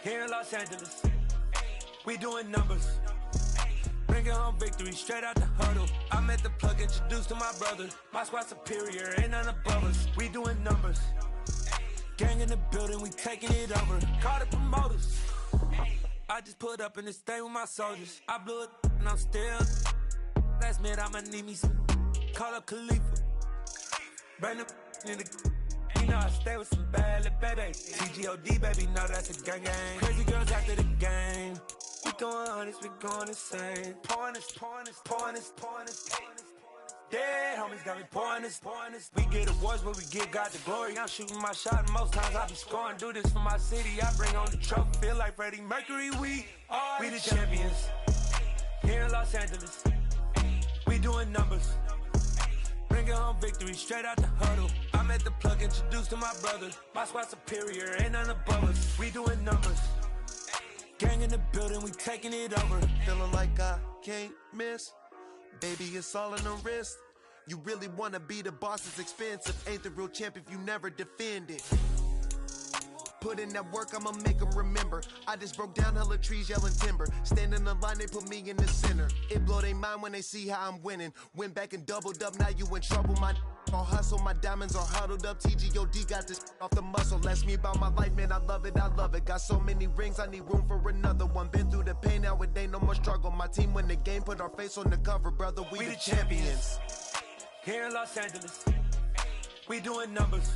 Here in Los Angeles, we doing numbers. Bringing home victory straight out the huddle. I met the plug, introduced to my brother. My squad superior, ain't none above us. We doing numbers. Gang in the building, we taking it over. Call the promoters. I just put up in this thing with my soldiers. I blew it and I'm still. Last minute I'ma need me some. Call up Khalifa. Bring the in the. You know I stay with some bad little baby. TGOD baby, know that's a gang gang. Crazy girls after the game. We going honest, we going insane. Pouring this. Dead homies got me pouring this. We get awards, but we give God the glory. I'm shooting my shot, and most times I be scoring. Do this for my city, I bring on the trophy. Feel like Freddie Mercury, we the champions. Here in Los Angeles, we doing numbers. Bringing home victory straight out the huddle. I met the plug, introduced to my brother. My squad superior, ain't none above us. We doing numbers. Gang in the building, we taking it over. Feeling like I can't miss. Baby, it's all in the wrist. You really wanna be the boss, it's expensive. Ain't the real champ if you never defend it. Put in that work, I'ma make them remember. I just broke down hella trees, yelling timber. Stand in the line, they put me in the center. It blow their mind when they see how I'm winning. Went back and doubled up, now you in trouble. My all hustle, my diamonds are huddled up. TGOD got this off the muscle. That's me about my life, man, I love it. Got so many rings, I need room for another one. Been through the pain, now it ain't no more struggle. My team win the game, put our face on the cover, brother. We the champions. Here in Los Angeles, we doing numbers.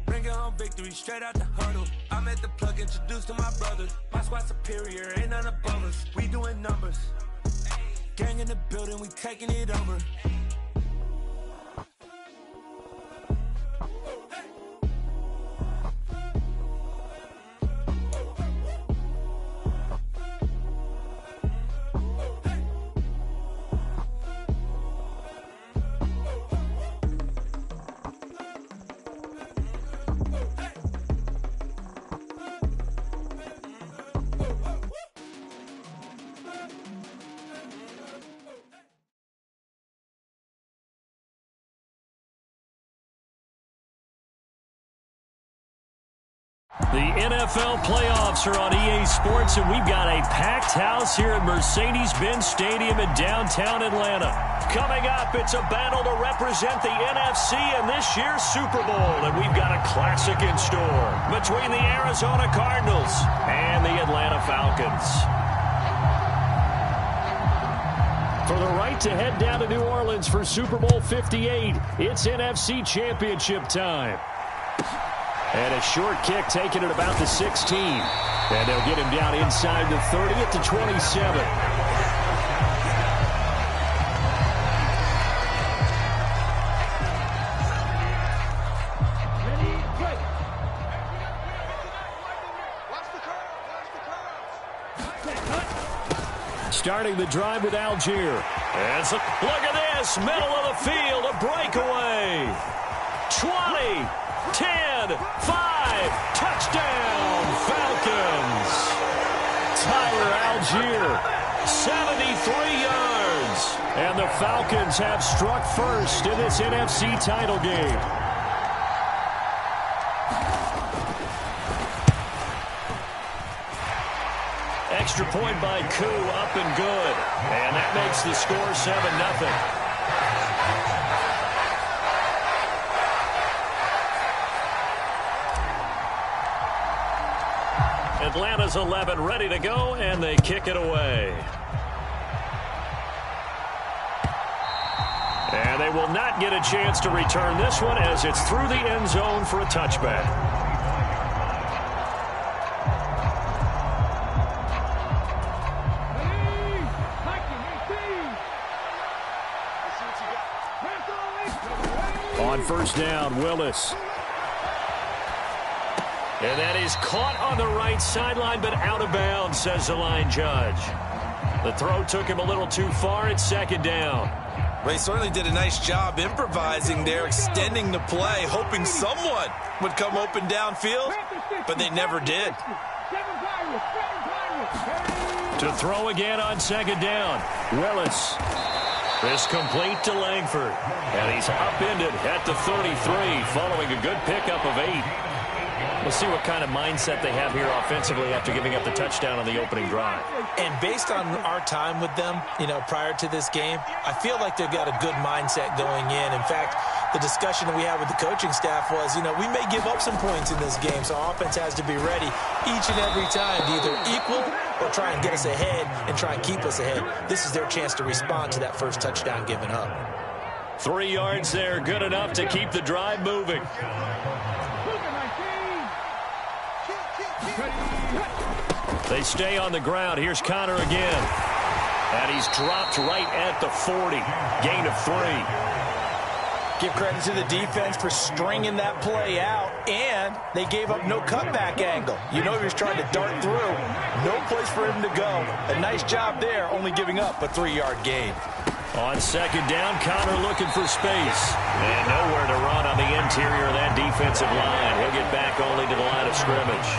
Bringing home victory straight out the huddle. I met the plug, introduced to my brother. My squad superior, ain't none above us. We doing numbers. Gang in the building, we taking it over. The NFL playoffs are on EA Sports, and we've got a packed house here at Mercedes-Benz Stadium in downtown Atlanta. Coming up, it's a battle to represent the NFC in this year's Super Bowl, and we've got a classic in store between the Arizona Cardinals and the Atlanta Falcons. For the right to head down to New Orleans for Super Bowl 58, it's NFC Championship time. And a short kick taken at about the 16. And they'll get him down inside the 30 at the 27. Starting the drive with Algier. And so, look at this, middle of the field, a breakaway. 20. 10, 5, touchdown, Falcons. Tyler Algier, 73 yards. And the Falcons have struck first in this NFC title game. Extra point by Koo, up and good. And that makes the score 7-0. Atlanta's 11 ready to go, and they kick it away. And they will not get a chance to return this one as it's through the end zone for a touchback. On first down, Willis. And that is caught on the right sideline, but out of bounds, says the line judge. The throw took him a little too far. It's second down. Well, he certainly did a nice job improvising there, extending the play, hoping someone would come open downfield, but they never did. To throw again on second down, Willis. This complete to Langford. And he's upended at the 33 following a good pickup of 8. We'll see what kind of mindset they have here offensively after giving up the touchdown on the opening drive. And based on our time with them, prior to this game, I feel like they've got a good mindset going in. In fact, the discussion that we had with the coaching staff was, we may give up some points in this game, so our offense has to be ready each and every time to either equal or try and get us ahead and try and keep us ahead. This is their chance to respond to that first touchdown given up. 3 yards there, good enough to keep the drive moving. They stay on the ground. Here's Connor again. And he's dropped right at the 40. Gain of 3. Give credit to the defense for stringing that play out, and they gave up no cutback angle. He was trying to dart through. No place for him to go. A nice job there, only giving up a 3-yard gain. On second down, Connor looking for space. And nowhere to run on the interior of that defensive line. He'll get back only to the line of scrimmage.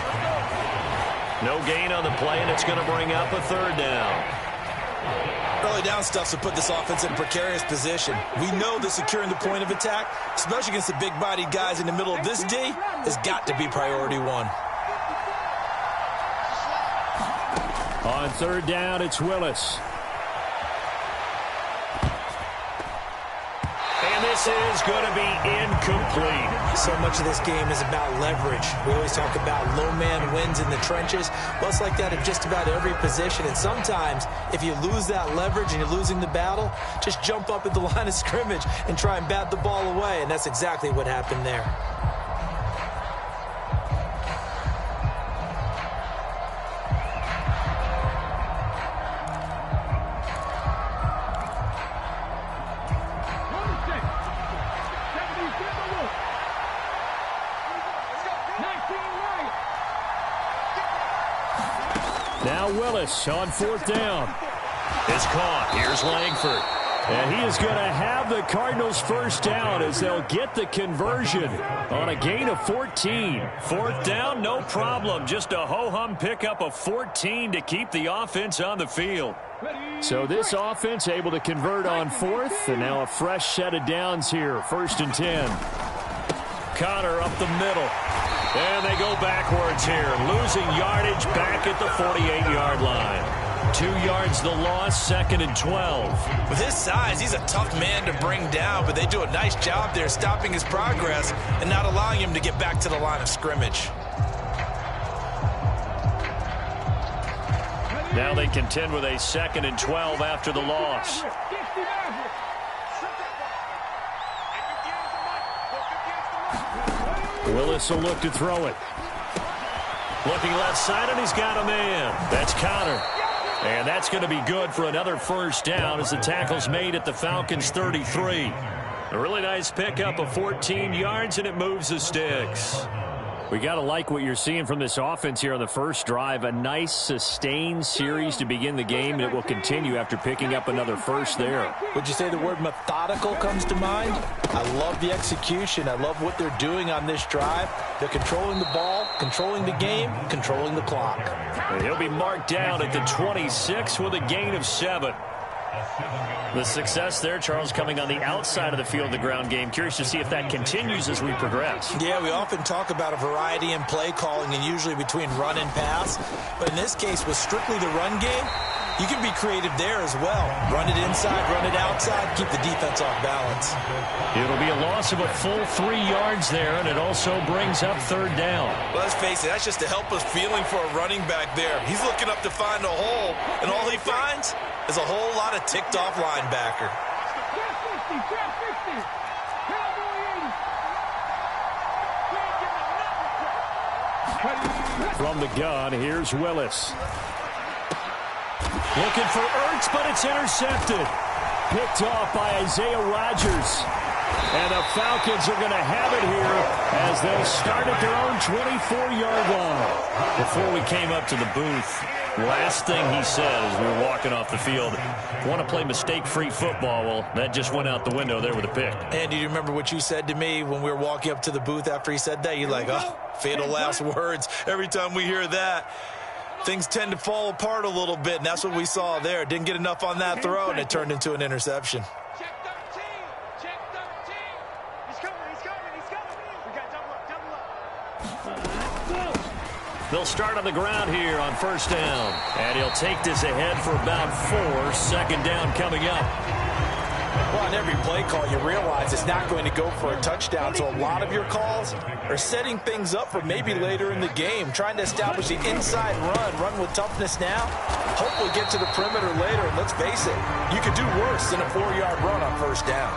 No gain on the play, and it's going to bring up a 3rd down. Early down stuff to put this offense in a precarious position. We know that securing the point of attack, especially against the big-bodied guys in the middle of this D, has got to be priority 1. On 3rd down, it's Willis. And this is going to be incomplete. So much of this game is about leverage. We always talk about low man wins in the trenches. Well, it's like that in just about every position. And sometimes, if you lose that leverage and you're losing the battle, just jump up at the line of scrimmage and try and bat the ball away. And that's exactly what happened there. Now Willis on 4th down. It's caught. Here's Langford. And he is going to have the Cardinals' first down as they'll get the conversion on a gain of 14. 4th down, no problem. Just a ho-hum pickup of 14 to keep the offense on the field. So this offense able to convert on 4th, and now a fresh set of downs here. 1st and 10. Connor up the middle. And they go backwards here, losing yardage back at the 48-yard line. 2 yards the loss, 2nd and 12. With his size, he's a tough man to bring down, but they do a nice job there stopping his progress and not allowing him to get back to the line of scrimmage. Now they contend with a 2nd and 12 after the loss. Willis will look to throw it. Looking left side, and he's got a man. That's Connor. And that's going to be good for another first down as the tackle's made at the Falcons' 33. A really nice pickup of 14 yards, and it moves the sticks. We got to like what you're seeing from this offense here on the first drive. A nice, sustained series to begin the game, and it will continue after picking up another first there. Would you say the word methodical comes to mind? I love the execution. I love what they're doing on this drive. They're controlling the ball, controlling the game, controlling the clock. And he'll be marked down at the 26 with a gain of 7. The success there, Charles, coming on the outside of the field, the ground game. Curious to see if that continues as we progress. Yeah, we often talk about a variety in play calling and usually between run and pass. But in this case, with strictly the run game, you can be creative there as well. Run it inside, run it outside, keep the defense off balance. It'll be a loss of a full 3 yards there, and it also brings up 3rd down. Well, let's face it, that's just a helpless feeling for a running back there. He's looking up to find a hole, and all he finds is a whole lot of ticked-off linebacker. From the gun, here's Willis. Looking for Ertz, but it's intercepted. Picked off by Isaiah Rodgers. And the Falcons are going to have it here as they'll start at their own 24-yard line. Before we came up to the booth, last thing he said as we were walking off the field, want to play mistake-free football. Well, that just went out the window there with a pick. And do you remember what you said to me when we were walking up to the booth after he said that? You're like, oh, fatal last words. Every time we hear that, things tend to fall apart a little bit, and that's what we saw there. Didn't get enough on that throw, and it turned into an interception. They'll start on the ground here on first down. And he'll take this ahead for about 4. Second down coming up. Well, on every play call, you realize it's not going to go for a touchdown, so a lot of your calls are setting things up for maybe later in the game, trying to establish the inside run with toughness now, hopefully get to the perimeter later, and let's face it, you could do worse than a 4-yard run on first down.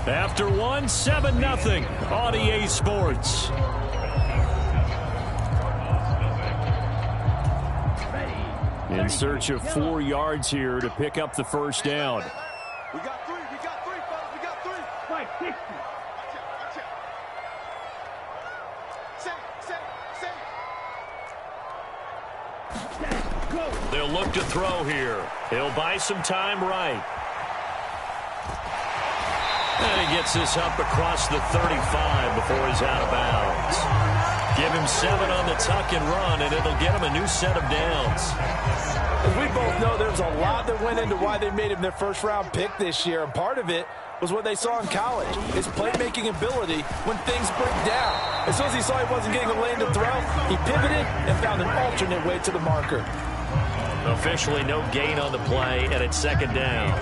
After 1, 7-0 on EA Sports. In search of 4 yards here to pick up the first down. We got 3, fellas, we got 3. Right, 60. They'll look to throw here. He'll buy some time right. And he gets this up across the 35 before he's out of bounds. Give him 7 on the tuck and run, and it'll get him a new set of downs. As we both know, there's a lot that went into why they made him their first-round pick this year, and part of it was what they saw in college, his playmaking ability when things break down. As soon as he saw he wasn't getting a lane to throw, he pivoted and found an alternate way to the marker. Officially no gain on the play, and it's second down.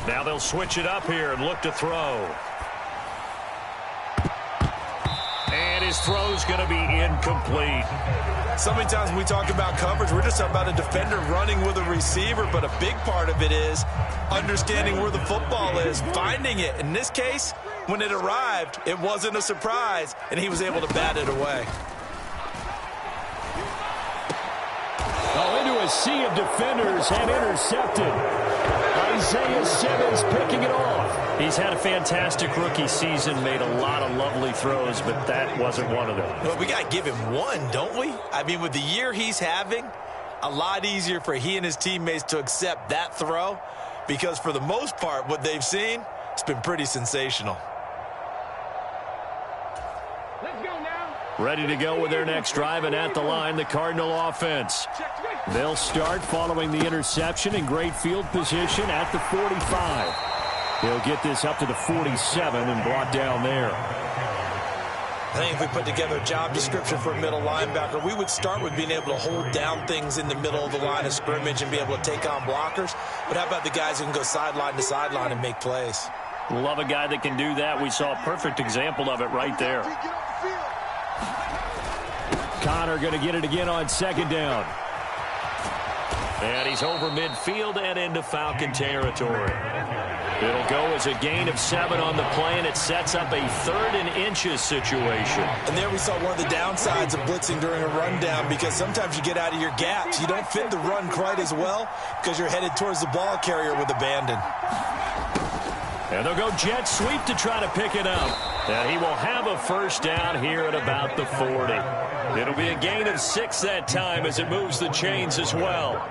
Now they'll switch it up here and look to throw. And his throw's going to be incomplete. So many times when we talk about coverage, we're just talking about a defender running with a receiver, but a big part of it is understanding where the football is, finding it. In this case, when it arrived, it wasn't a surprise, and he was able to bat it away. Oh, into a sea of defenders and intercepted. Isaiah Simmons picking it off. He's had a fantastic rookie season, made a lot of lovely throws, but that wasn't one of them. Well, we got to give him one, don't we? I mean, with the year he's having, a lot easier for he and his teammates to accept that throw, because for the most part, what they've seen, it's been pretty sensational. Let's go now. Ready to go with their next drive, and at the line, the Cardinal offense. They'll start following the interception in great field position at the 45. They'll get this up to the 47 and brought down there. I think if we put together a job description for a middle linebacker, we would start with being able to hold down things in the middle of the line of scrimmage and be able to take on blockers. But how about the guys who can go sideline to sideline and make plays? Love a guy that can do that. We saw a perfect example of it right there. Connor going to get it again on second down. And he's over midfield and into Falcon territory. It'll go as a gain of 7 on the play, and it sets up a 3rd and inches situation. And there we saw one of the downsides of blitzing during a rundown, because sometimes you get out of your gaps. You don't fit the run quite as well because you're headed towards the ball carrier with abandon. And they'll go jet sweep to try to pick it up. And he will have a first down here at about the 40. It'll be a gain of 6 that time as it moves the chains as well.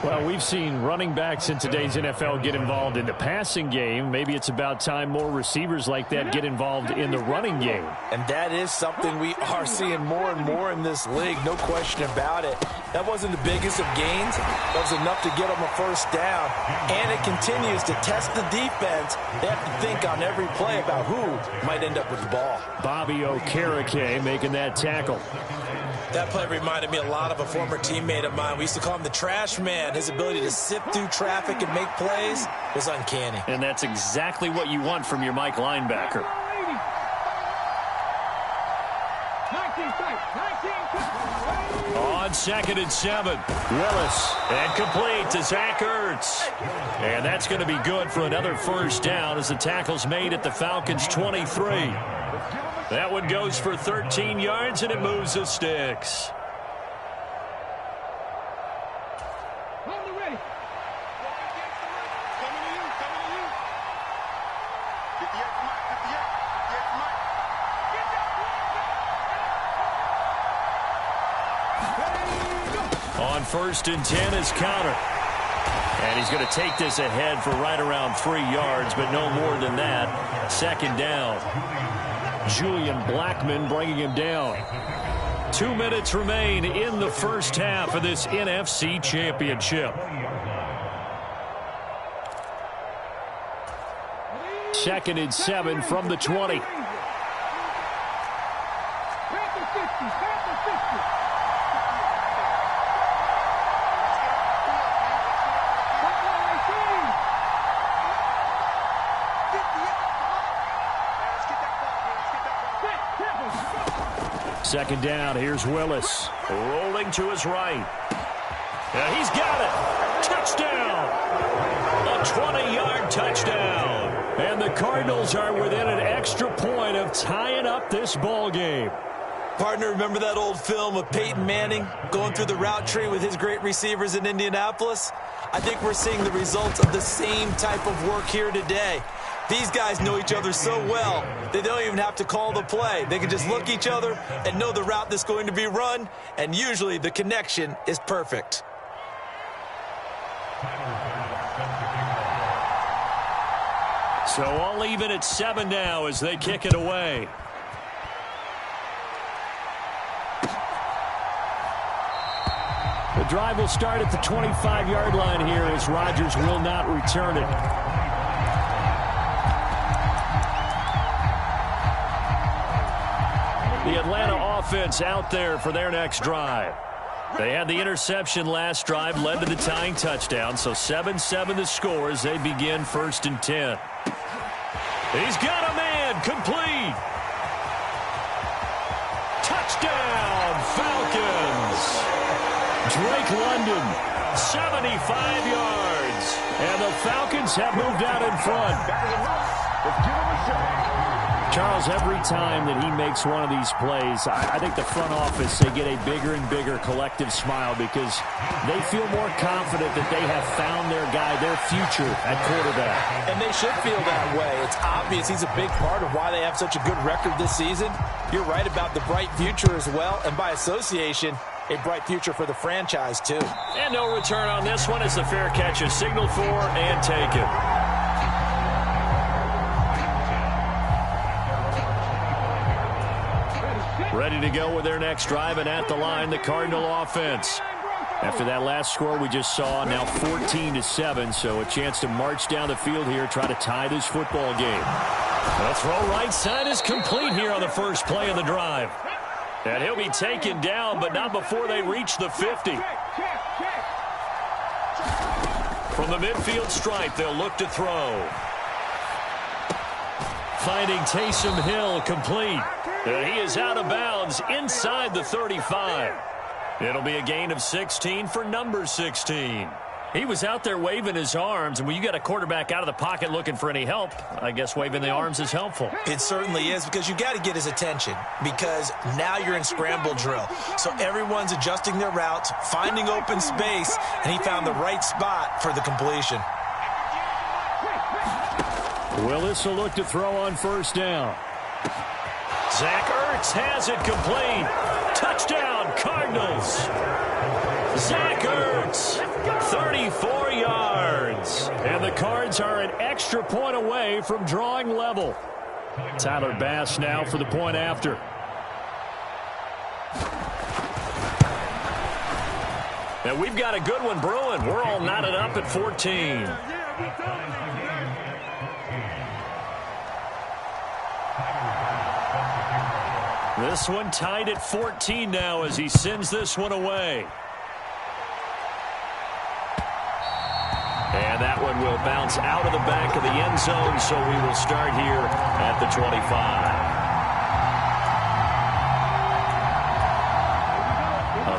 Well, we've seen running backs in today's NFL get involved in the passing game. Maybe it's about time more receivers like that get involved in the running game. And that is something we are seeing more and more in this league, no question about it. That wasn't the biggest of gains. That was enough to get them a first down. And it continues to test the defense. They have to think on every play about who might end up with the ball. Bobby Okereke making that tackle. That play reminded me a lot of a former teammate of mine. We used to call him the trash man. His ability to sift through traffic and make plays was uncanny. And that's exactly what you want from your Mike linebacker. On 2nd and 7, Willis, and complete to Zach Ertz. And that's going to be good for another first down as the tackle's made at the Falcons' 23. That one goes for 13 yards, and it moves the sticks. On 1st and 10 is Connor. And he's going to take this ahead for right around 3 yards, but no more than that. Second down. Julian Blackman bringing him down. 2 minutes remain in the first half of this NFC Championship. Second and 7 from the 20. Second down, here's Willis. Rolling to his right. Yeah, he's got it. Touchdown. A 20-yard touchdown. And the Cardinals are within an extra point of tying up this ball game. Partner, remember that old film of Peyton Manning going through the route tree with his great receivers in Indianapolis? I think we're seeing the results of the same type of work here today. These guys know each other so well, they don't even have to call the play. They can just look each other and know the route that's going to be run, and usually the connection is perfect. So all even at 7 now as they kick it away. The drive will start at the 25-yard line here as Rodgers will not return it. The Atlanta offense out there for their next drive. They had the interception last drive, led to the tying touchdown, so 7-7 the score as they begin 1st and 10. He's got a man, complete. Touchdown, Falcons. Drake London, 75 yards. And the Falcons have moved out in front. Let's give him a shot. Charles, every time that he makes one of these plays, I think the front office, they get a bigger and bigger collective smile because they feel more confident that they have found their guy, their future at quarterback. And they should feel that way. It's obvious he's a big part of why they have such a good record this season. You're right about the bright future as well, and by association, a bright future for the franchise too. And no return on this one as the fair catch is signaled for and taken. Ready to go with their next drive, and at the line, the Cardinal offense. After that last score we just saw, now 14-7, so a chance to march down the field here, try to tie this football game. The throw right side is complete here on the first play of the drive. And he'll be taken down, but not before they reach the 50. From the midfield stripe, they'll look to throw. Finding Taysom Hill complete. He is out of bounds inside the 35. It'll be a gain of 16 for number 16. He was out there waving his arms, and when you got a quarterback out of the pocket looking for any help, I guess waving the arms is helpful. It certainly is, because you got to get his attention, because now you're in scramble drill. So everyone's adjusting their routes, finding open space, and he found the right spot for the completion. Willis will look to throw on first down. Zach Ertz has it complete. Touchdown, Cardinals. Zach Ertz, 34 yards. And the Cards are an extra point away from drawing level. Tyler Bass now for the point after. And we've got a good one brewing. We're all knotted up at 14. This one tied at 14 now as he sends this one away. And that one will bounce out of the back of the end zone, so we will start here at the 25.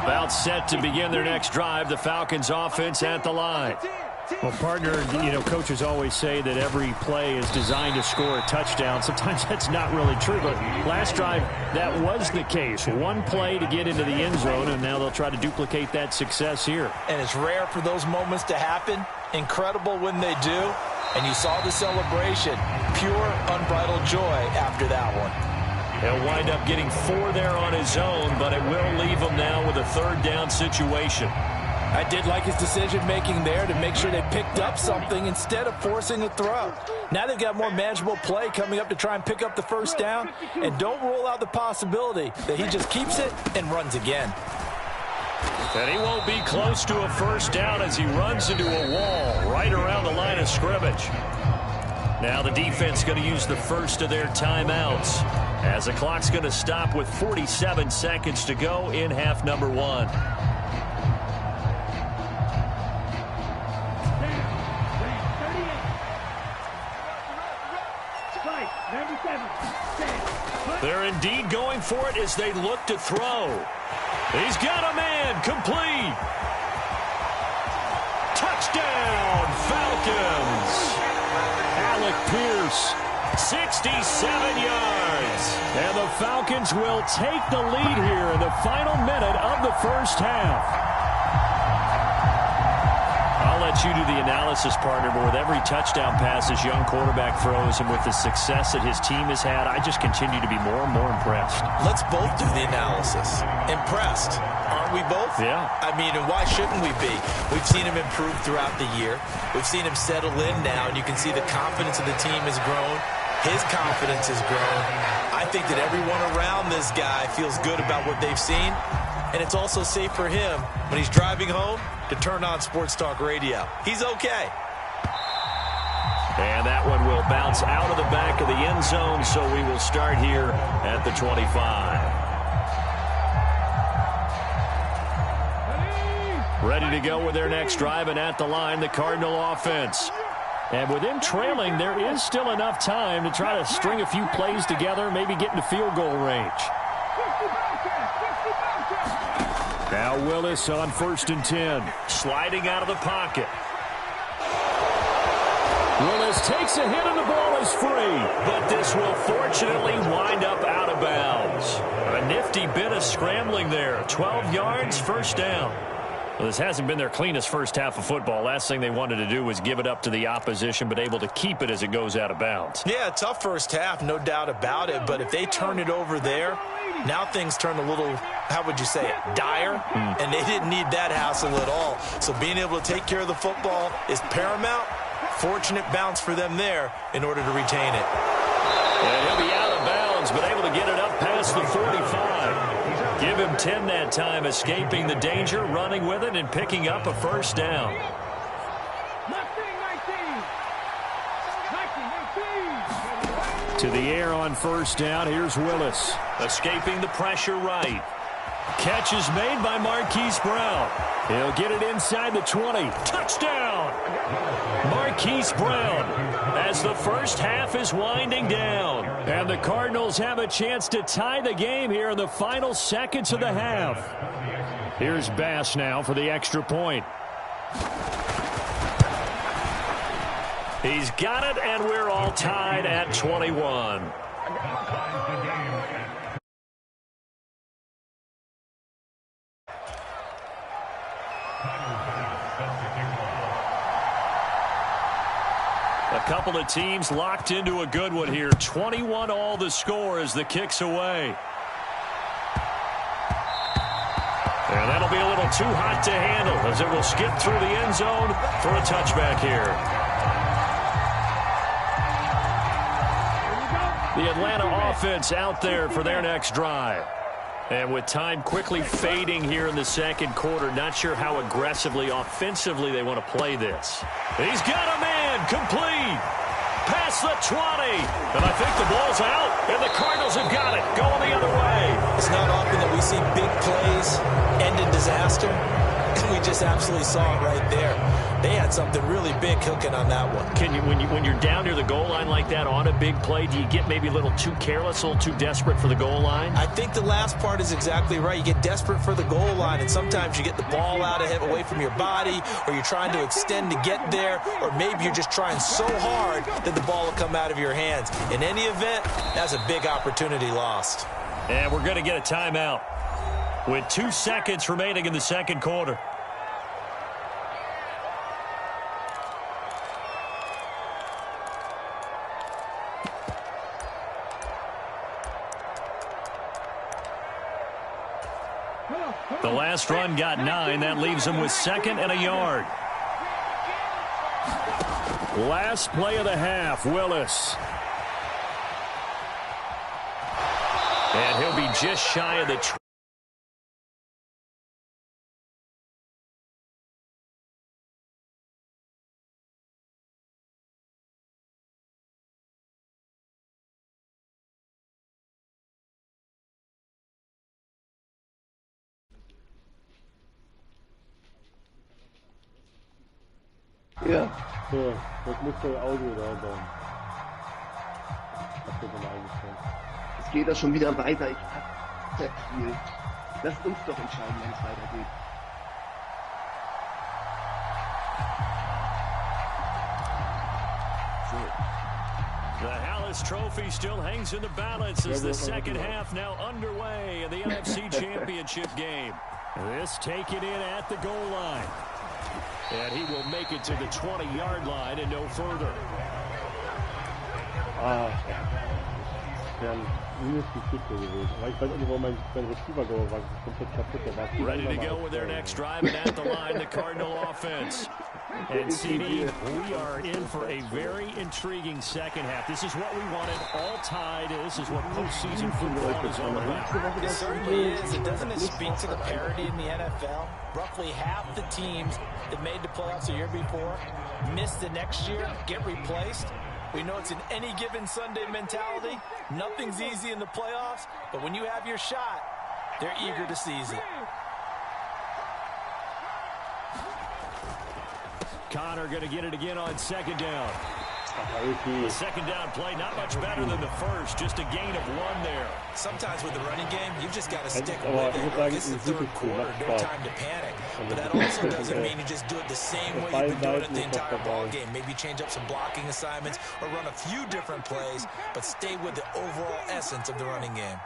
About set to begin their next drive, the Falcons offense at the line. Well, partner, you know, coaches always say that every play is designed to score a touchdown. Sometimes that's not really true, but last drive, that was the case. One play to get into the end zone, and now they'll try to duplicate that success here. And it's rare for those moments to happen. Incredible when they do. And you saw the celebration. Pure, unbridled joy after that one. He'll wind up getting 4 there on his own, but it will leave him now with a third down situation. I did like his decision-making there to make sure they picked up something instead of forcing a throw. Now they've got more manageable play coming up to try and pick up the first down, and don't rule out the possibility that he just keeps it and runs again. And he won't be close to a first down as he runs into a wall right around the line of scrimmage. Now the defense going to use the first of their timeouts as the clock's going to stop with 47 seconds to go in half number 1. They're indeed going for it as they look to throw. He's got a man, complete. Touchdown, Falcons. Alec Pierce, 67 yards. And the Falcons will take the lead here in the final minute of the first half. I'll let you do the analysis, partner, but with every touchdown pass this young quarterback throws and with the success that his team has had, I just continue to be more and more impressed. Let's both do the analysis. Impressed, aren't we both? Yeah. I mean, and why shouldn't we be? We've seen him improve throughout the year. We've seen him settle in now, and you can see the confidence of the team has grown. His confidence has grown. I think that everyone around this guy feels good about what they've seen, and it's also safe for him when he's driving home to turn on Sports Talk Radio. He's okay. And that one will bounce out of the back of the end zone, so we will start here at the 25. Ready to go with their next drive, and at the line, the Cardinal offense. And with them trailing, there is still enough time to try to string a few plays together, maybe get into field goal range. Now Willis on 1st and 10. Sliding out of the pocket. Willis takes a hit and the ball is free. But this will fortunately wind up out of bounds. A nifty bit of scrambling there. 12 yards, first down. Well, this hasn't been their cleanest first half of football. Last thing they wanted to do was give it up to the opposition, but able to keep it as it goes out of bounds. Yeah, tough first half, no doubt about it. But if they turn it over there, now things turn a little, how would you say it, dire? And they didn't need that hassle at all. So being able to take care of the football is paramount. Fortunate bounce for them there in order to retain it. And he'll be out of bounds, but able to get it up past the 45. Give him 10 that time, escaping the danger, running with it, and picking up a first down. 19. To the air on first down, here's Willis. Escaping the pressure right. Catch is made by Marquise Brown. He'll get it inside the 20. Touchdown! Marquise Brown as the first half is winding down. And the Cardinals have a chance to tie the game here in the final seconds of the half. Here's Bass now for the extra point. He's got it, and we're all tied at 21. A couple of teams locked into a good one here. 21 all the score as the kick's away. And that'll be a little too hot to handle as it will skip through the end zone for a touchback here. The Atlanta offense out there for their next drive. And with time quickly fading here in the second quarter, not sure how aggressively, offensively they want to play this. He's got a man, complete, past the 20. And I think the ball's out, and the Cardinals have got it, going the other way. It's not often that we see big plays end in disaster, and we just absolutely saw it right there. They had something really big cooking on that one. Can you, when you're down near the goal line like that on a big play, do you get maybe a little too careless, a little too desperate for the goal line? I think the last part is exactly right. You get desperate for the goal line, and sometimes you get the ball out of it, away from your body, or you're trying to extend to get there, or maybe you're just trying so hard that the ball will come out of your hands. In any event, that's a big opportunity lost. And we're going to get a timeout with 2 seconds remaining in the second quarter. The The last run got 9. That leaves him with 2nd and a yard. Last play of the half, Willis. And he'll be just shy of the... Ja. So, das muss der Audio da sein. Habt ihr mal eingestellt. Es geht da schon wieder weiter. Ich hab sehr viel. Lasst uns doch entscheiden, wenn es weitergeht. The Hallis Trophy still hangs in the balance as the second half now underway in the NFC Championship game. This taken in at the goal line. And he will make it to the 20-yard line and no further. Ja, mindestens Stücke gewesen. Aber ich weiß auch nicht, warum mein Receiver war komplett kaputt. Ready to go with their next drive, and at the line, the Cardinal offense. And CD, we are in for a very intriguing second half. This is what we wanted, all tied. This is what postseason football is all about. It certainly is. And doesn't it speak to the parity in the NFL? Roughly half the teams that made the playoffs the year before miss the next year, get replaced. We know it's an any given Sunday mentality. Nothing's easy in the playoffs, but when you have your shot, they're eager to seize it. Connor going to get it again on second down. The second down play, not much better than the first, just a gain of 1 there. Sometimes with the running game, you've just got to stick with it. This is the third quarter, no time to panic. But that also doesn't mean you just do it the same way you've been doing it the entire ball game. Maybe change up some blocking assignments or run a few different plays, but stay with the overall essence of the running game.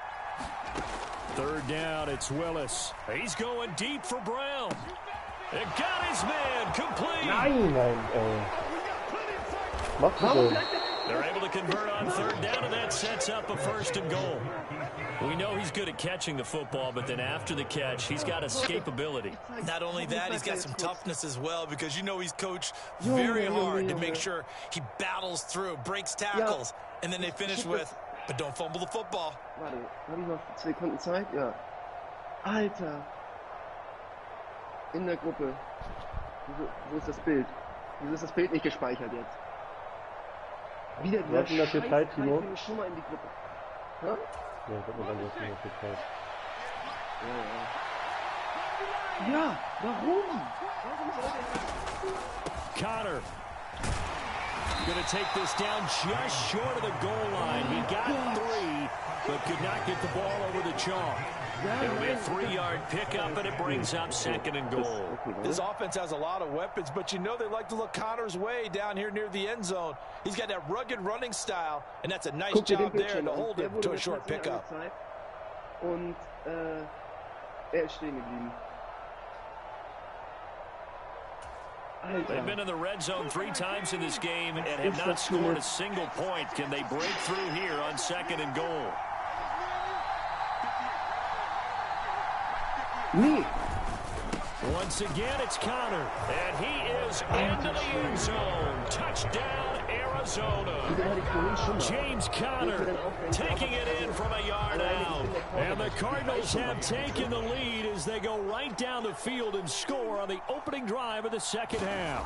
Third down, it's Willis. He's going deep for Brown. It got his man complete. They're able to convert on third down, and that sets up a 1st and goal. We know he's good at catching the football, but then after the catch, he's got escapability. Not only that, he's got some toughness as well, because you know he's coached very hard to make sure he battles through, breaks tackles, and then they finish with, but don't fumble the football. Warte, habe ich noch 2 Sekunden Zeit? Ja. Alter. In der Gruppe. Wo ist das Bild? Wieso ist das Bild nicht gespeichert jetzt? Wieder Wir hatten dafür Zeit, Timo. Schon mal in die Gruppe. Ja? Ja, ich hab mir dann jetzt noch viel Zeit. Ja, warum? Connor going to take this down just short of the goal line. He got 3, but could not get the ball over the chalk. It'll be a 3-yard pickup, and it brings up 2nd and goal. This offense has a lot of weapons, but you know they like to look Connor's way down here near the end zone. He's got that rugged running style, and that's a nice job there to hold him to a short pickup. Und ist stehen geblieben. They've been in the red zone 3 times in this game and have not scored a single point. Can they break through here on 2nd and goal? Nee. Once again, it's Connor, and he is into the end zone. Touchdown, Arizona. James Conner taking it in from a yard out. And the Cardinals have taken the lead as they go right down the field and score on the opening drive of the second half.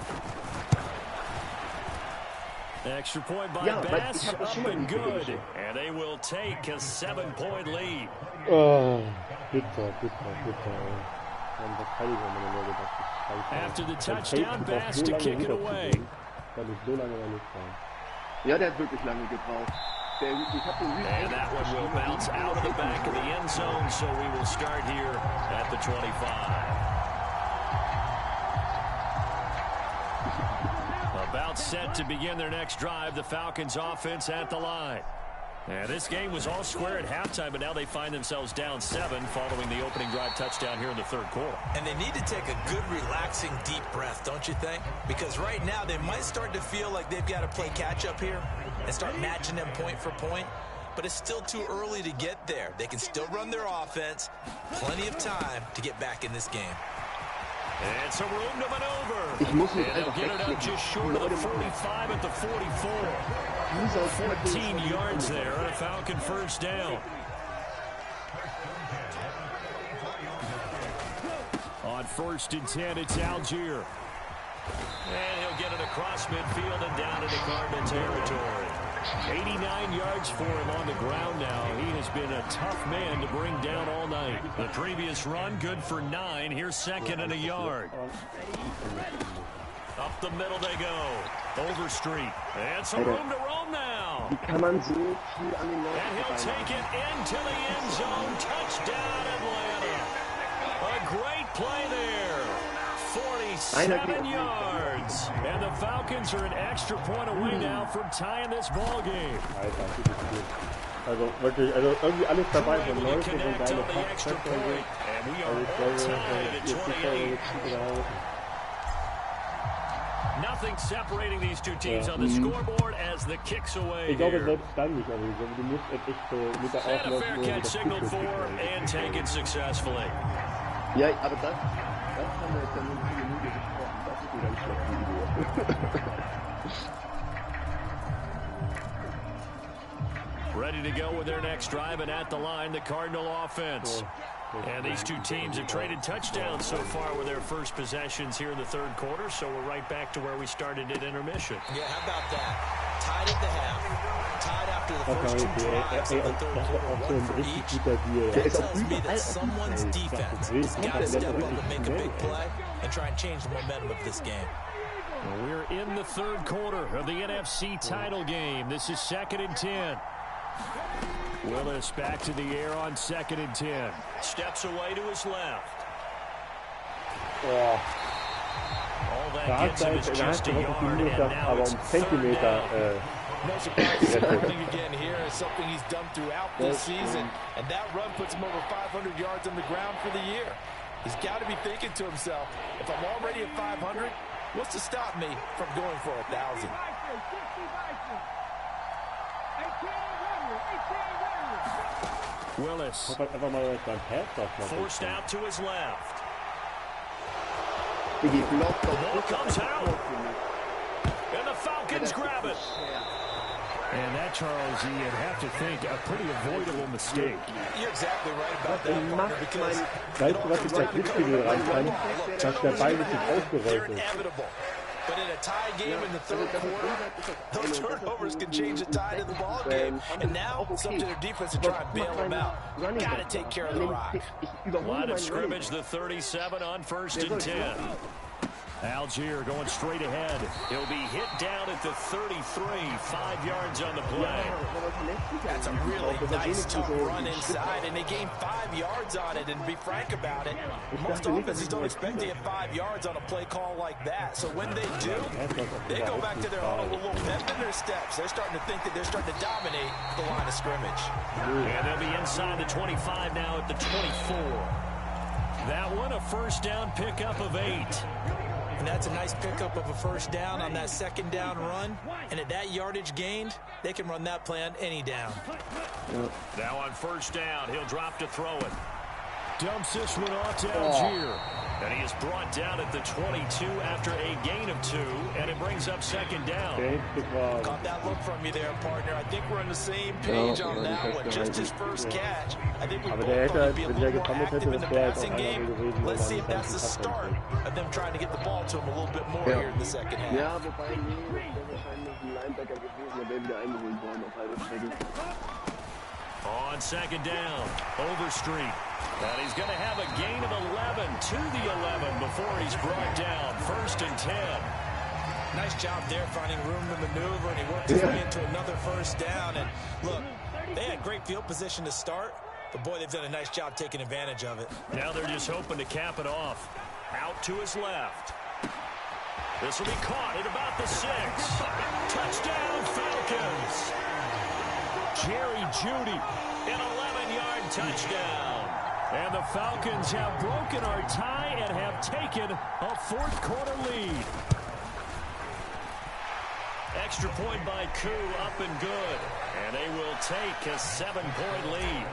Extra point by Bass, up and good. And they will take a 7-point lead. Oh, bitter. After the touchdown, Bass to kick it away. Ja, der hat wirklich lange gebraucht. And that one will bounce out of the back of the end zone, so we will start here at the 25. About set to begin their next drive, the Falcons offense at the line. And this game was all square at halftime, but now they find themselves down 7 following the opening drive touchdown here in the third quarter. And they need to take a good, relaxing, deep breath, don't you think? Because right now they might start to feel like they've got to play catch-up here and start matching them point for point. but it's still too early to get there. They can still run their offense. Plenty of time to get back in this game. And some room to maneuver. Ich muss mich And they'll einfach get it up just short of the 45 at the 44. 14 yards there on a Falcon first down. On 1st and 10, it's Algier. And he'll get it across midfield and down into Cardinal territory. 89 yards for him on the ground now. He has been a tough man to bring down all night. The previous run, good for 9. Here's 2nd and a yard. Up the middle they go. Overstreet. And some room to roam now. Wie kann man so viel an den Leuten And he'll take it into the end zone. Touchdown, Atlanta. A great play there. 47 yards. And the Falcons are an extra point away now from tying this ball game. Also wirklich, also irgendwie alles dabei von Leuten und geile Fachkräfte. And we Also are ich all glaube, tied at jetzt 28. Nothing separating these two teams on the scoreboard as the kicks away. Ich glaube here. selbst dann nicht, also ich glaube, du musst echt so mit der And a Auflauf fair catch signaled for and taken successfully. Ja, aber das haben wir jetzt ja nur 4 Minuten gesprochen. Das ist ein ganz schlechtes Video. Ready to go with their next drive, and at the line, the Cardinal offense. And these two teams have traded touchdowns so far with their first possessions here in the 3rd quarter, so we're right back to where we started at intermission. Yeah, how about that? Tied at the half. Tied after the first 2 drives of the 3rd quarter. One for each. That tells me that someone's defense has got to step up and make a big play and try and change the momentum of this game. Well, we're in the 3rd quarter of the NFC title game. This is 2nd and 10. Willis back to the air on 2nd and 10. Steps away to his left. All that gets him is just a yard, and now it's 3rd down. No surprise happening again here is something he's done throughout this season, and that run puts him over 500 yards on the ground for the year. He's got to be thinking to himself, if I'm already at 500, what's to stop me from going for 1,000? Willis forced out to his left. Die The ball comes out. And the Falcons grab it. And that, Charles, you'd have to think a pretty avoidable mistake. You're exactly right about that, partner, because Weißt du, was ich bei Glücksspiel ranfand? Dass der Ball nicht ausgerollt ist. But in a tie game in the 3rd quarter, those turnovers can change the tide of the ball game. And now it's up to their defense to try and bail them out. Got to take care of the rock. Line of scrimmage, the 37 on 1st and 10. Algier going straight ahead. He'll be hit down at the 33, 5 yards on the play. That's a really nice, tough run inside, and they gained 5 yards on it. And to be frank about it, most offenses don't expect to get 5 yards on a play call like that. So when they do, they go back to their huddle with a little pep in their steps. They're starting to think that they're starting to dominate the line of scrimmage. And they'll be inside the 25 now at the 24. That one, a first down pickup of 8. And that's a nice pickup of a first down on that 2nd down run. And at that yardage gained, they can run that play on any down. Now on 1st down, he'll drop to throw it. Dumps this one off to Algier. And he is brought down at the 22 after a gain of 2, and it brings up 2nd down. Caught that look from you there, partner. I think we're on the same page on that one. Just his first catch. I think we both thought he'd be a little more active in the passing game. Let's see if that's the start of them trying to get the ball to him a little bit more here in the 2nd half. Ja, wobei, nee, das wäre wahrscheinlich ein Linebacker gewesen, der wäre wieder eingeholt worden auf halbe Strecke. On 2nd down, Overstreet. And he's going to have a gain of 11 to the 11 before he's brought down. 1st and 10. Nice job there finding room to maneuver, and he worked his way into another first down. And look, they had great field position to start, but boy, they've done a nice job taking advantage of it. Now they're just hoping to cap it off. Out to his left. This will be caught at about the 6. Touchdown, Falcons. Jerry Jeudy, an 11-yard touchdown. And the Falcons have broken our tie and have taken a 4th quarter lead. extra point by Koo, up and good. And they will take a 7-point lead.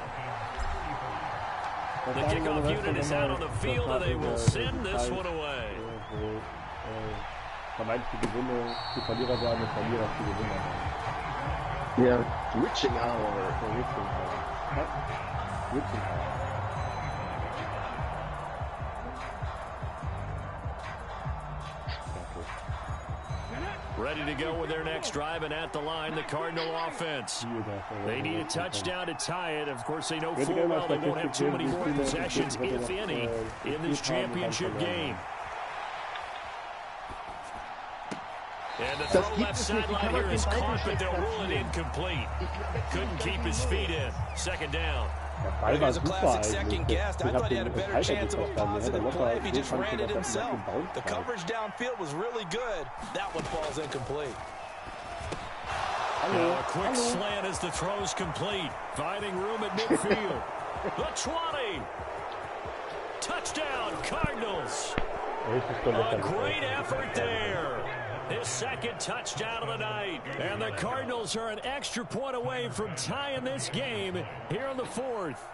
The kickoff unit is out on the field, and they will send this one away. Vermeintliche Gewinne, die Verlierer werden und Verlierer die Gewinner werden. Ja, Witching Hour. Witching Hour. Witching Hour. Ready to go with their next drive, and at the line, the Cardinal offense. They need a touchdown to tie it. Of course, they know full well they won't have too many more possessions, if any, in this championship game. And the throw left sideline here is caught, but they'll rule it incomplete. Couldn't keep his feet in. Second down. It was a classic second guess. I thought he had a better chance of a positive play if he just ran it himself. The coverage downfield was really good. That one falls incomplete. Now a quick slant as the throw's complete. Finding room at midfield. The 20. Touchdown, Cardinals. A great effort there. His second touchdown of the night. And the Cardinals are an extra point away from tying this game here in the fourth.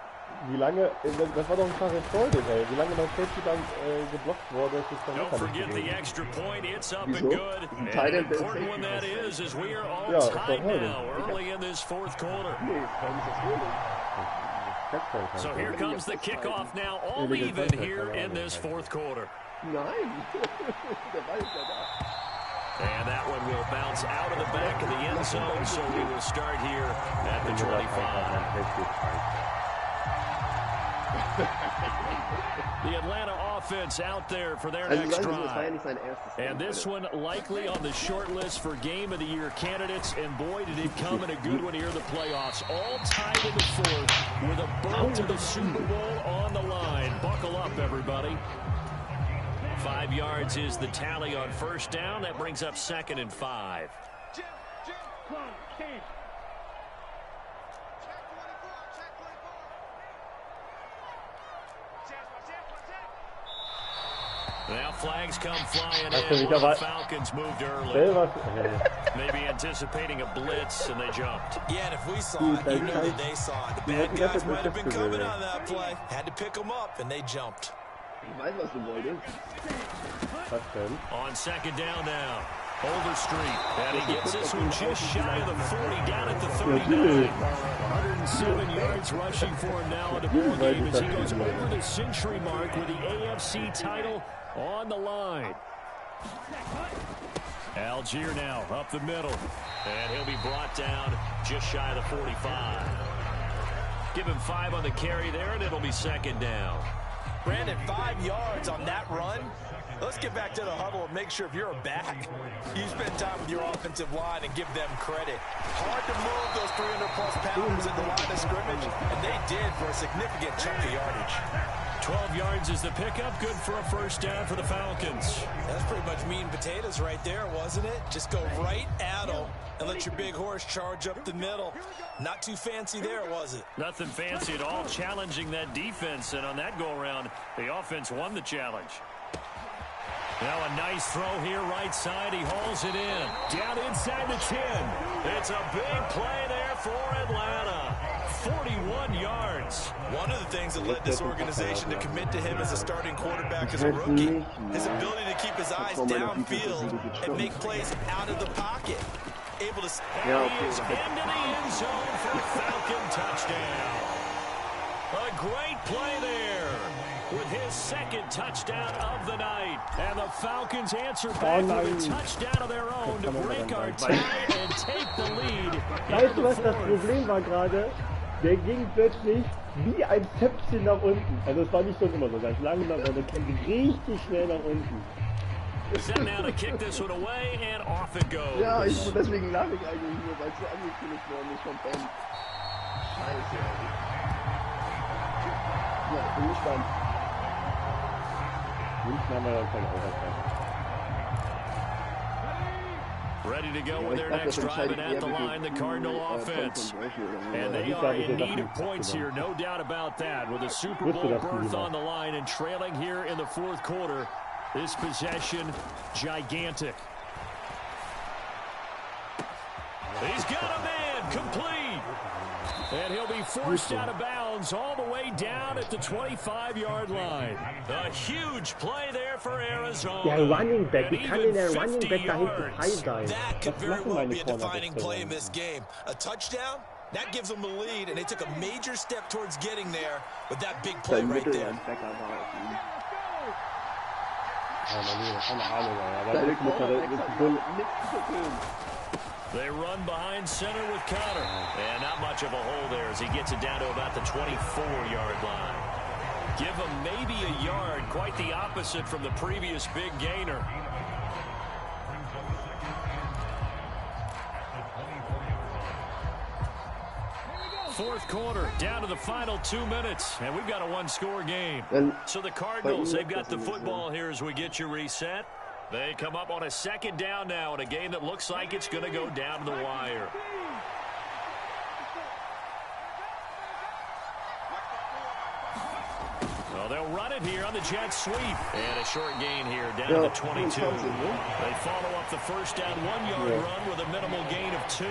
Wie lange, das war doch ein klares Tor, ey. Wie lange mein Safety dann geblockt wurde, ist dann Don't forget the extra point. It's up and good. And an important one that is, as we are all tied now early in this fourth quarter. So here comes the kickoff now, all even here in this fourth quarter. And that one will bounce out of the back of the end zone, so we will start here at the 25. The Atlanta offense out there for their next drive. And this one likely on the short list for Game of the Year candidates. And boy, did it come in a good one here in the playoffs. All tied in the fourth with a berth to the Super Bowl on the line. Buckle up, everybody. 5 yards is the tally on first down. That brings up 2nd and 5. Now flags come flying in. The Falcons moved early. Maybe anticipating a blitz, and they jumped. Yeah, and if we saw it, you know that they saw it. The bad guys might have been coming on that play. Had to pick them up, and they jumped. On second down now, Overstreet, and he gets this one just shy of the 40, down at the 39. 107 yards rushing for him now in the ball game as he goes over the century mark with the AFC title on the line. Algier now up the middle, and he'll be brought down just shy of the 45. Give him 5 on the carry there, and it'll be second down. Brandon, 5 yards on that run. Let's get back to the huddle and make sure if you're a back, you spend time with your offensive line and give them credit. Hard to move those 300-plus pounders at the line of scrimmage, and they did for a significant chunk of yardage. 12 yards is the pickup. Good for a first down for the Falcons. That's pretty much meat and potatoes right there, wasn't it? Just go right at them and let your big horse charge up the middle. Not too fancy there, was it? Nothing fancy at all, challenging that defense, and on that go-around, the offense won the challenge. Now a nice throw here, right side. He hauls it in. Down inside the 10. It's a big play there for Atlanta. 41 yards. One of the things that led this organization to commit to him as a starting quarterback as a rookie, his ability to keep his eyes downfield and make plays out of the pocket. Able to... And he is into the end zone for a Falcon touchdown. A great play there with his second touchdown of the night. And the Falcons answer back with a touchdown of their own to break our tie and take the lead. Weißt du, was das Problem war gerade? Der ging plötzlich wie ein Zöpfchen nach unten. Also es war nicht so immer so ganz langsam, aber der ging richtig schnell nach unten. Set now to kick this one away, and off it goes. Ja, deswegen lache ich eigentlich nur, weil es so angekündigt worden ist von Ben. Scheiße. Ja, ich bin gespannt. München haben wir dann keine Overtime. Ready to go with their next drive, and at the line, the Cardinal offense. And they are in need of points here, no doubt about that, with a Super Bowl berth on the line and trailing here in the fourth quarter. This possession, gigantic. He's got a man complete. And he'll be forced out of bounds all the way down at the 25-yard line. A huge play there for Arizona. Der Running Back, wie kann denn der Running Back da hinten frei sein? That could very well be a defining play in this game. A touchdown, that gives them the lead, and they took a major step towards getting there with that big play right there. They run behind center with Connor. And not much of a hole there as he gets it down to about the 24-yard line. Give him maybe a yard, quite the opposite from the previous big gainer. Fourth quarter, down to the final 2 minutes, and we've got a one-score game. So the Cardinals, they've got the football here as we get you reset. They come up on a second down now in a game that looks like it's going to go down to the wire. Well, they'll run it here on the jet sweep. And a short gain here down to the 22. They follow up the first down 1-yard run with a minimal gain of 2.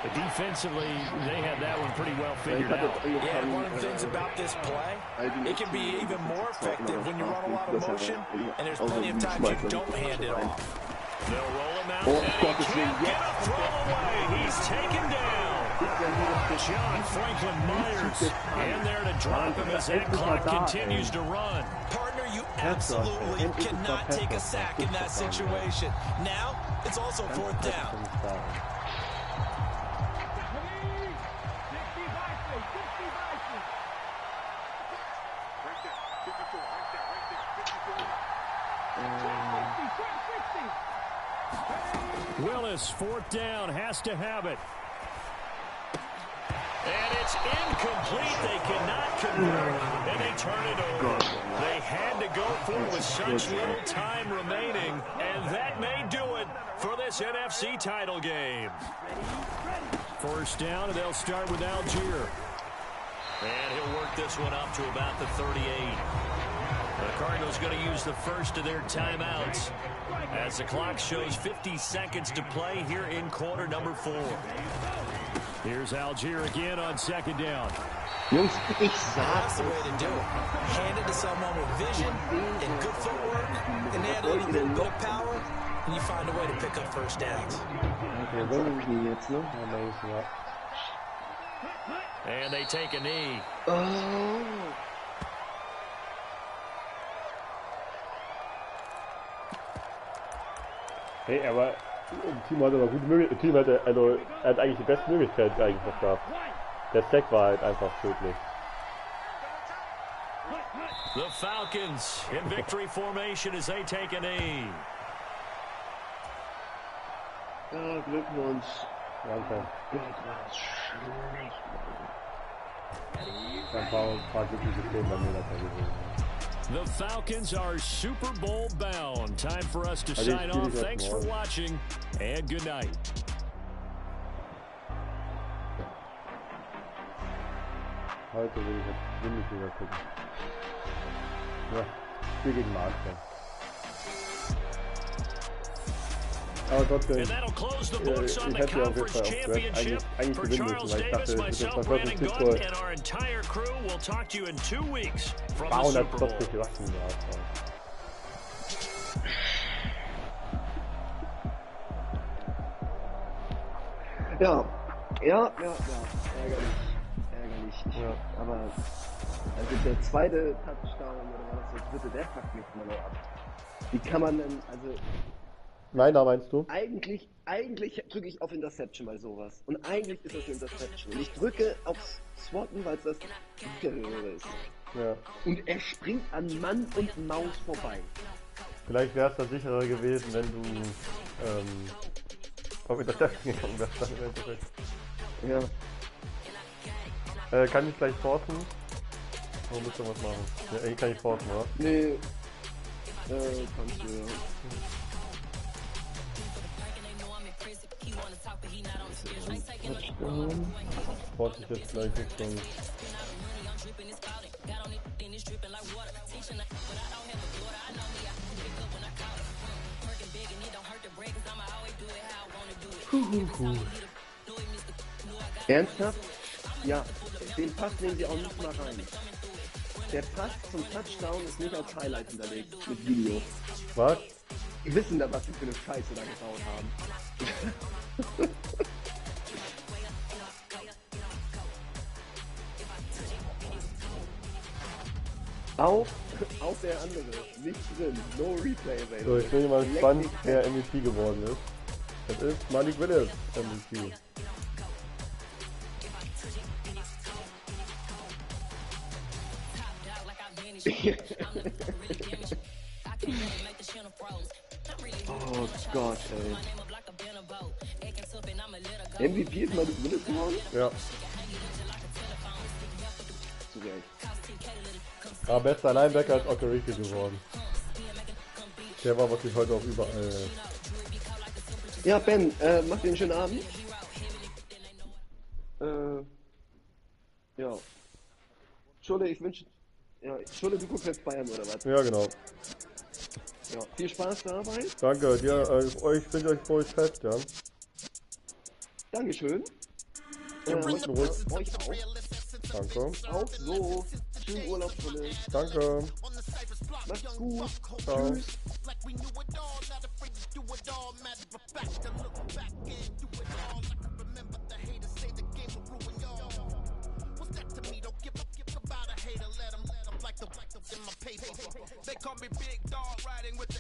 But defensively, they had that one pretty well figured out. Yeah, one of the things about this play, it can be even more effective when you run a lot of motion, and there's plenty of times you don't hand it off. They'll roll him out, and he can't get a throw away. He's taken down. John Franklin Myers in there to drop him as that clock continues to run. Partner, you absolutely cannot take a sack in that situation. Now, it's also fourth down. Willis, fourth down, has to have it. And it's incomplete. They cannot convert, and they turn it over. They had to go for it with such little time remaining, and that may do it for this NFC title game. First down, and they'll start with Algier. And he'll work this one up to about the 38. The Cardinals going to use the first of their timeouts as the clock shows 50 seconds to play here in quarter number 4. Here's Algier again on second down. Jungs, that's the way to do it. Hand it to someone with vision and good footwork, and add a little bit of power, and you find a way to pick up first downs. And they take a knee. Oh. Hey, aber Team hat aber gute Möglichkeit. Team hatte, also er hat eigentlich die beste Möglichkeit eigentlich noch gehabt. Der Sack war halt einfach tödlich. The Falcons in victory formation as they take a knee. Ja, Glückwunsch. Danke. Das schlecht, Ein paar glückliche Szenen bei mir dabei gewesen. The Falcons are Super Bowl bound. Time for us to sign off. Thanks for watching, and good night. Heute will ich jetzt Bundesliga gucken. Ja, Spiel gegen Marktfeld. Aber trotzdem, ich hätte ja auf jeden Fall eigentlich gewinnen müssen, weil ich dachte, das ist mein viertes Tippgoal. Wow, das ist doch nicht gewachsen. Ja, ärgerlich. Ja. Aber also der zweite Touchdown oder was der dritte, der fuckt mich immer noch ab. Wie kann man denn, also Meiner meinst du? Eigentlich drücke ich auf Interception bei sowas. Und eigentlich ist das eine Interception. Und ich drücke auf Swatten, weil es das Sicherere ist. Ja. Und er springt an Mann und Maus vorbei. Vielleicht wäre es da sicherer gewesen, wenn du auf Interception gekommen wärst dann im Endeffekt. Ja. Kann ich gleich forcen? Oder musst du was machen? Ja, hier kann ich forcen, oder? Nee. Kannst du, ja. Force ich jetzt gleich Richtung. Ernsthaft? Ja, den Pass nehmen sie auch nicht mal rein. Der Pass zum Touchdown ist nicht als Highlight hinterlegt mit Video. Was? Die wissen da, was sie für eine Scheiße da gebaut haben. Auch der andere, nicht drin, no replay available. So, ich bin mal gespannt, wer MVP geworden ist. Das ist Malik Willis, MVP. Oh Gott, ey. MVP ist Malik Willis geworden? Ja. Zu Recht. Aber bester Linebacker ist Okereke geworden. Der war wirklich heute auch überall. Ja, Ben, mach dir einen schönen Abend. Ja. Schule, ich wünsche... Ja, Schule, du guckst jetzt Bayern oder was? Ja, genau. Ja, viel Spaß dabei. Danke, dir, euch wünsche euch frohes Fest, ja. Dankeschön. Guten Rutsch. Euch auch. Danke. Auch so. Schönen Urlaub, Schule. Danke. Macht's gut. Ciao. Tschüss. They call me Big Dog riding with the